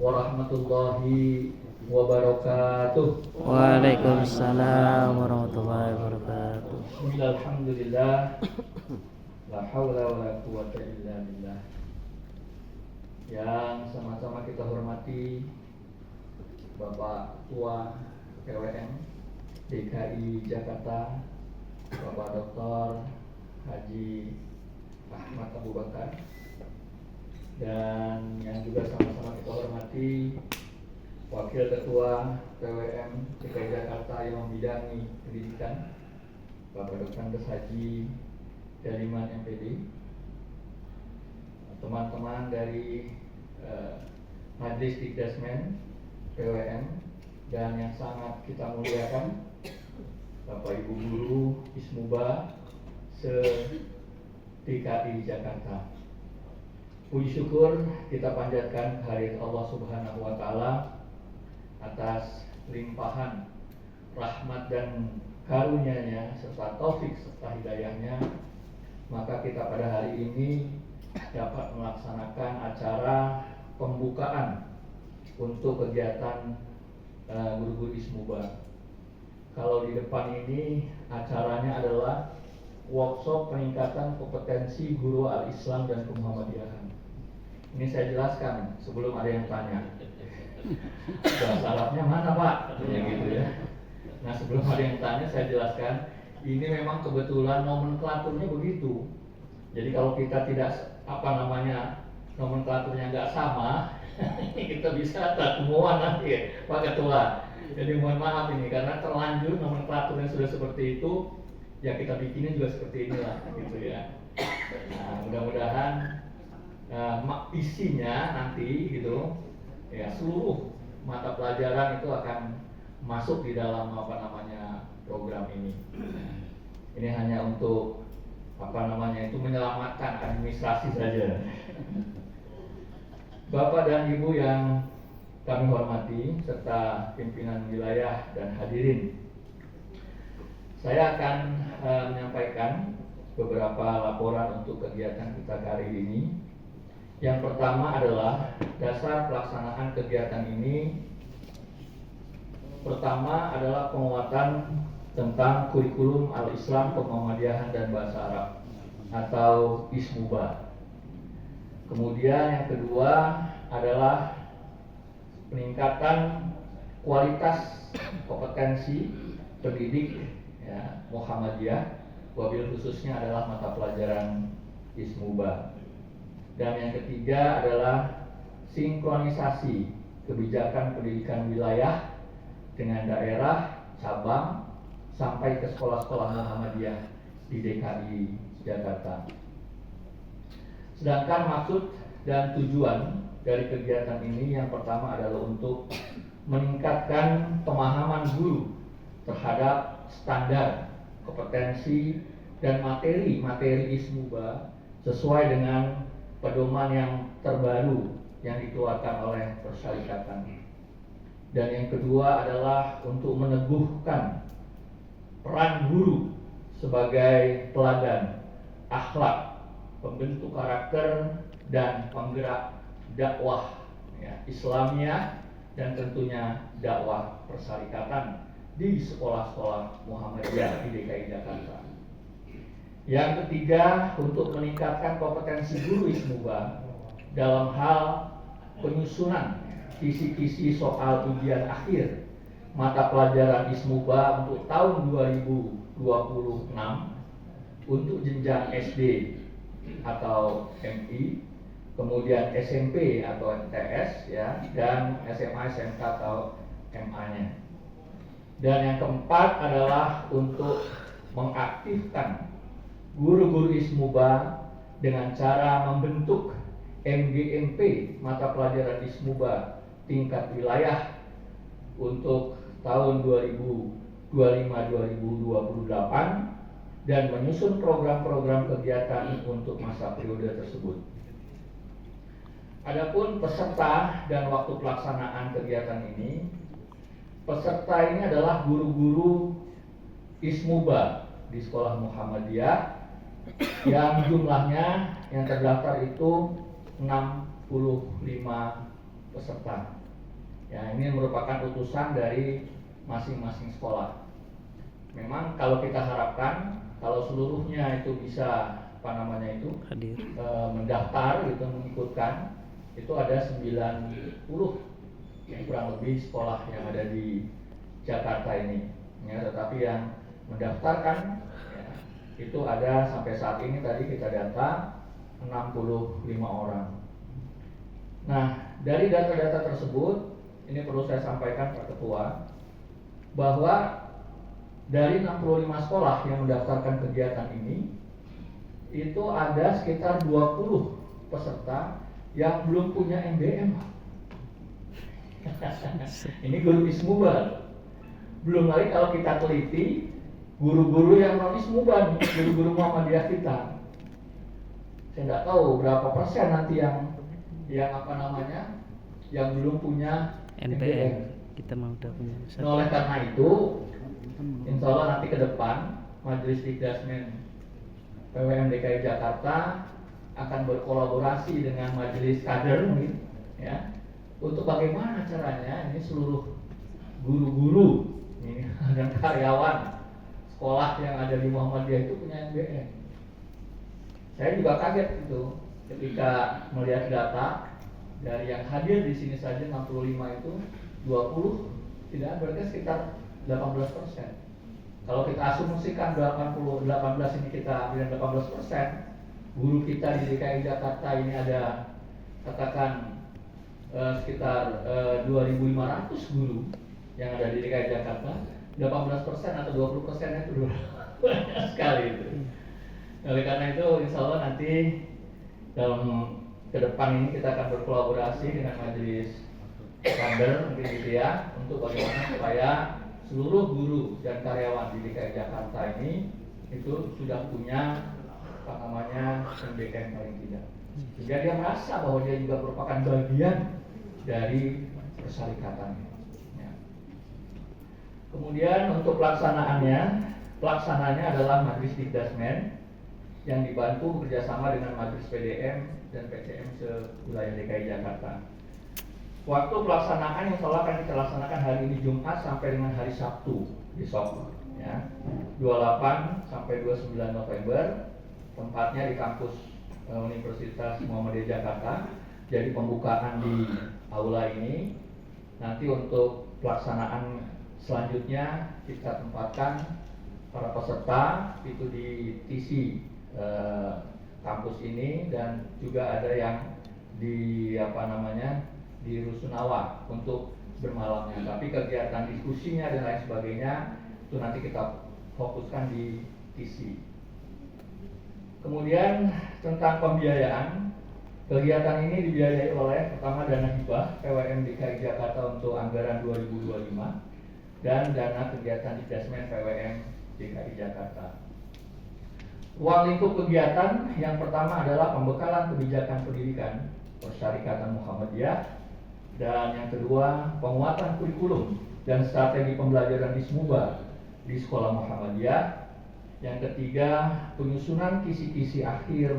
warahmatullahi wabarakatuh. Waalaikumsalam warahmatullahi wabarakatuh. Alhamdulillah, la haula wala quwwata illa billah. Yang sama-sama kita hormati Bapak Ketua PWN DKI Jakarta, Bapak Dr. Haji Ahmad Abu Bakar, dan yang juga sama-sama kita hormati Wakil Ketua PWN DKI Jakarta yang membidangi pendidikan, Bapak Dr. Haji Daliman MPD, teman-teman dari Majelis Dikdasmen PWN, dan yang sangat kita muliakan Bapak Ibu Guru Ismuba se-DKI Jakarta. Puji syukur kita panjatkan kehadirat Allah Subhanahu wa Ta'ala atas limpahan rahmat dan karunia-Nya serta taufik serta hidayahnya, maka kita pada hari ini dapat melaksanakan acara pembukaan untuk kegiatan guru-guru Ismuba. Kalau di depan ini acaranya adalah workshop peningkatan kompetensi guru al-Islam dan kemuhammadiyahan. Ini saya jelaskan sebelum ada yang tanya, bahasa Arabnya mana Pak? Katanya gitu ya. Nah, sebelum ada yang tanya saya jelaskan, ini memang kebetulan nomenklaturnya begitu. Jadi kalau kita tidak nomenklaturnya nggak sama, kita bisa ketemuan nanti ya, Pak Ketua. Jadi mohon maaf ini karena terlanjur nomenklaturnya sudah seperti itu, ya kita bikinnya juga seperti inilah gitu ya. Nah, mudah-mudahan isinya nanti gitu ya, seluruh mata pelajaran itu akan masuk di dalam program ini. Ini hanya untuk itu menyelamatkan administrasi saja. Bapak dan Ibu yang kami hormati serta pimpinan wilayah dan hadirin, saya akan menyampaikan beberapa laporan untuk kegiatan kita kali ini. Yang pertama adalah dasar pelaksanaan kegiatan ini. Pertama adalah penguatan tentang kurikulum al-Islam, kemuhammadiyahan dan bahasa Arab atau Ismuba. Kemudian yang kedua adalah peningkatan kualitas kompetensi pendidik ya, Muhammadiyah, wabil khususnya adalah mata pelajaran Ismuba. Dan yang ketiga adalah sinkronisasi kebijakan pendidikan wilayah dengan daerah, cabang, sampai ke sekolah-sekolah Muhammadiyah di DKI Jakarta. Sedangkan maksud dan tujuan dari kegiatan ini yang pertama adalah untuk meningkatkan pemahaman guru terhadap standar, kompetensi, dan materi Ismuba sesuai dengan pedoman yang terbaru yang dikeluarkan oleh Persyarikatan. Dan yang kedua adalah untuk meneguhkan peran guru sebagai teladan akhlak, pembentuk karakter, dan penggerak dakwah ya, Islamiyah, dan tentunya dakwah persyarikatan di sekolah-sekolah Muhammadiyah di DKI Jakarta. Yang ketiga, untuk meningkatkan kompetensi guru Ismuba dalam hal penyusunan kisi-kisi soal ujian akhir mata pelajaran Ismuba untuk tahun 2026 untuk jenjang SD atau MI, kemudian SMP atau MTS ya, dan SMA SMK atau MA-nya. Dan yang keempat adalah untuk mengaktifkan guru-guru Ismuba dengan cara membentuk MGMP mata pelajaran Ismuba tingkat wilayah untuk tahun 2025-2028 dan menyusun program-program kegiatan untuk masa periode tersebut. Adapun peserta dan waktu pelaksanaan kegiatan ini, peserta ini adalah guru-guru Ismuba di sekolah Muhammadiyah yang jumlahnya yang terdaftar itu 65 peserta. Ya, ini merupakan utusan dari masing-masing sekolah. Memang kalau kita harapkan kalau seluruhnya itu bisa Hadir. mendaftar gitu, mengikutkan, itu ada 90 kurang lebih sekolah yang ada di Jakarta ini. Ya, tetapi yang mendaftarkan ya, itu ada sampai saat ini tadi kita data 65 orang. Nah, dari data-data tersebut ini perlu saya sampaikan Pak Ketua bahwa dari 65 sekolah yang mendaftarkan kegiatan ini itu ada sekitar 20 peserta yang belum punya MBM. Ini guru Ismuba. Belum lagi kalau kita teliti guru-guru yang non Ismuba, guru-guru Muhammadiyah kita. Saya tidak tahu berapa persen nanti yang yang belum punya MBM. Kita mau udah punya. Nah, oleh karena itu, insya Allah nanti ke depan Majelis Dikdasmen PWM DKI Jakarta akan berkolaborasi dengan Majelis Kader mungkin, ya, untuk bagaimana caranya ini seluruh guru-guru ini dan karyawan sekolah yang ada di Muhammadiyah itu punya MBM. Saya juga kaget itu ketika melihat data dari yang hadir di sini saja 65 itu 20 tidak, berarti sekitar 18%. Kalau kita asumsikan 18 ini kita bilang 18%, guru kita di DKI Jakarta ini ada katakan sekitar 2.500 guru yang ada di DKI Jakarta, 18% atau 20% itu banyak sekali itu. Oleh karena itu, insya Allah nanti dalam ke depan ini kita akan berkolaborasi dengan Majelis Kader mungkin gitu ya, untuk bagaimana supaya seluruh guru dan karyawan di DKI Jakarta ini itu sudah punya MBM paling tidak, sehingga dia merasa bahwa dia juga merupakan bagian dari persyarikatan. Ya. Kemudian untuk pelaksananya adalah Majelis Dikdasmen yang dibantu bekerjasama dengan Majelis PDM dan PCM se-wilayah DKI Jakarta. Waktu pelaksanaan insya Allah akan kita laksanakan hari ini Jumat sampai dengan hari Sabtu besok, ya, 28 sampai 29 November. Tempatnya di kampus Universitas Muhammadiyah Jakarta. Jadi pembukaan di aula ini. Nanti untuk pelaksanaan selanjutnya kita tempatkan para peserta itu di TC kampus ini, dan juga ada yang di di Rusunawa untuk bermalamnya. Tapi kegiatan diskusinya dan lain sebagainya itu nanti kita fokuskan di TC. Kemudian tentang pembiayaan, kegiatan ini dibiayai oleh pertama dana hibah PWM DKI Jakarta untuk anggaran 2025 dan dana kegiatan Dikdasmen PWM DKI Jakarta. Ruang lingkup kegiatan yang pertama adalah pembekalan kebijakan pendidikan Persyarikatan Muhammadiyah, dan yang kedua penguatan kurikulum dan strategi pembelajaran Ismuba di sekolah Muhammadiyah. Yang ketiga penyusunan kisi-kisi akhir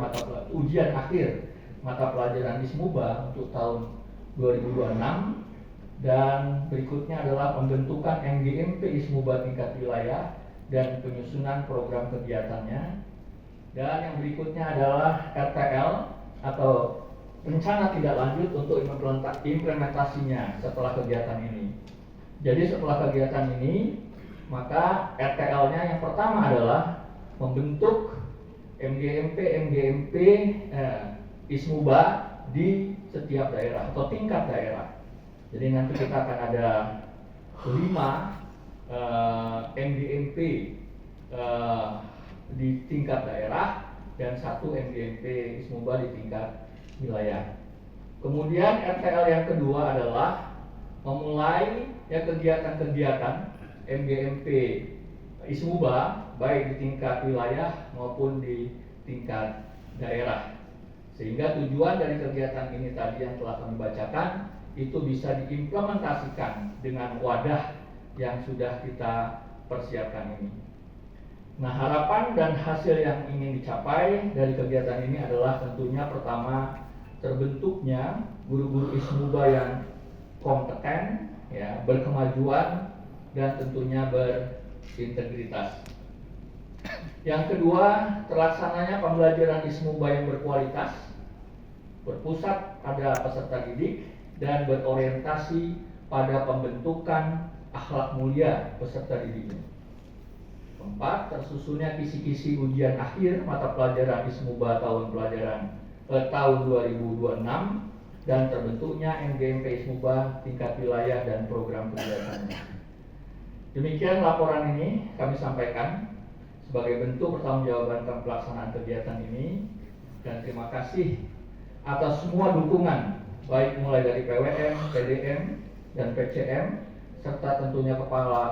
ujian akhir mata pelajaran Ismuba untuk tahun 2026, dan berikutnya adalah pembentukan MGMP Ismuba tingkat wilayah dan penyusunan program kegiatannya, dan yang berikutnya adalah RTL atau rencana tidak lanjut untuk implementasinya setelah kegiatan ini. Jadi setelah kegiatan ini, maka RTL-nya yang pertama adalah membentuk MGMP Ismuba di setiap daerah atau tingkat daerah. Jadi nanti kita akan ada 5 MGMP di tingkat daerah dan 1 MGMP Ismuba di tingkat wilayah. Kemudian RTL yang kedua adalah memulai kegiatan-kegiatan MGMP Ismuba baik di tingkat wilayah maupun di tingkat daerah, sehingga tujuan dari kegiatan ini tadi yang telah kami bacakan itu bisa diimplementasikan dengan wadah yang sudah kita persiapkan ini. Nah, harapan dan hasil yang ingin dicapai dari kegiatan ini adalah tentunya pertama terbentuknya guru-guru Ismuba yang kompeten, ya, berkemajuan, dan tentunya berintegritas. Yang kedua, terlaksananya pembelajaran Ismuba yang berkualitas, berpusat pada peserta didik, dan berorientasi pada pembentukan akhlak mulia peserta didiknya. Keempat, tersusunnya kisi-kisi ujian akhir mata pelajaran Ismuba tahun 2026 dan terbentuknya MGMP Ismuba tingkat wilayah dan program kegiatannya. Demikian laporan ini kami sampaikan sebagai bentuk pertanggungjawaban pelaksanaan kegiatan ini, dan terima kasih atas semua dukungan, baik mulai dari PWM, PDM, dan PCM, serta tentunya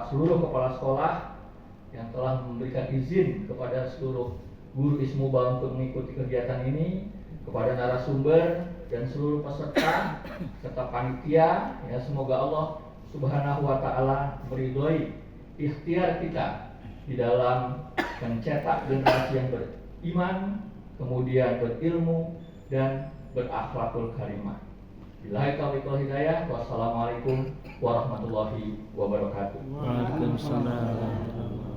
seluruh kepala sekolah yang telah memberikan izin kepada seluruh guru Ismuba untuk mengikuti kegiatan ini, kepada narasumber dan seluruh peserta serta panitia. Ya, semoga Allah Subhanahu wa Ta'ala meridhoi ikhtiar kita di dalam mencetak generasi yang beriman, kemudian berilmu dan berakhlakul karimah. Billahi taufiq wal hidayah. Wassalamualaikum warahmatullahi wabarakatuh. Waalaikumsalam.